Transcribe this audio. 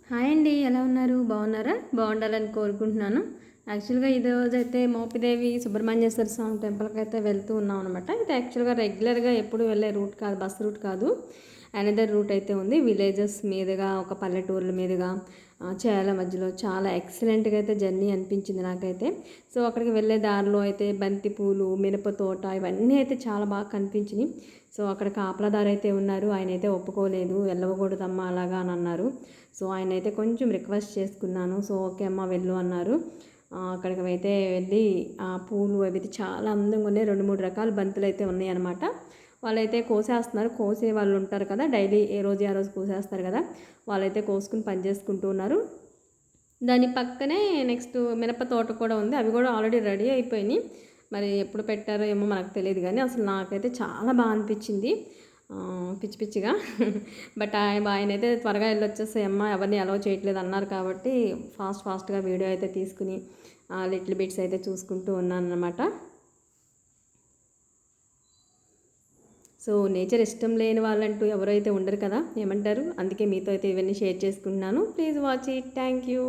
Hi అండి, ఎలా ఉన్నారు? బాగున్నారా? బాగుండాలని కోరుకుంటున్నాను. యాక్చువల్గా ఈరోజు అయితే మోపిదేవి సుబ్రహ్మణ్యేశ్వర స్వామి టెంపుల్కి అయితే వెళ్తూ ఉన్నాం అనమాట. ఇది యాక్చువల్గా రెగ్యులర్గా ఎప్పుడు వెళ్ళే రూట్ కాదు, బస్ రూట్ కాదు, అనదర్ రూట్ అయితే ఉంది. విలేజెస్ మీదుగా, ఒక పల్లెటూర్ల మీదుగా, చేల మధ్యలో చాలా ఎక్సలెంట్గా అయితే జర్నీ అనిపించింది నాకైతే. సో అక్కడికి వెళ్ళే దారిలో అయితే బంతి పూలు, మినప తోట, ఇవన్నీ అయితే చాలా బాగా కనిపించినాయి. సో అక్కడ కాపలాదారు అయితే ఉన్నారు, ఆయన అయితే ఒప్పుకోలేదు, వెళ్ళకూడదమ్మా అలాగా అని అన్నారు. సో ఆయన అయితే కొంచెం రిక్వెస్ట్ చేసుకున్నాను. సో ఓకే అమ్మ వెళ్ళు అన్నారు. అక్కడికి అయితే వెళ్ళి ఆ పూలు అవి చాలా అందంగా ఉన్నాయి. 2-3 రకాల బంతులు అయితే ఉన్నాయి అన్నమాట. వాళ్ళైతే కోసేస్తున్నారు, కోసే వాళ్ళు ఉంటారు కదా, డైలీ ఏ రోజు ఆ రోజు కోసేస్తారు కదా, వాళ్ళైతే కోసుకుని పని చేసుకుంటూ ఉన్నారు. దాని పక్కనే నెక్స్ట్ మినప తోట కూడా ఉంది, అవి కూడా ఆల్రెడీ రెడీ అయిపోయినాయి. మరి ఎప్పుడు పెట్టారో ఏమో మనకు తెలియదు, కానీ అసలు నాకైతే చాలా బాగా అనిపించింది పిచ్చి పిచ్చిగా. బట్ ఆయన అయితే త్వరగా వెళ్ళొచ్చేసాయమ్మ, ఎవరిని అలౌ చేయట్లేదు అన్నారు కాబట్టి ఫాస్ట్గా వీడియో అయితే తీసుకుని లిటిల్ బిట్స్ అయితే చూసుకుంటూ ఉన్నాను అనమాట. సో నేచర్ ఇష్టం లేని వాళ్ళంటూ ఎవరైతే ఉండరు కదా, ఏమంటారు? అందుకే మీతో అయితే ఇవన్నీ షేర్ చేసుకుంటున్నాను. Please watch it. Thank you.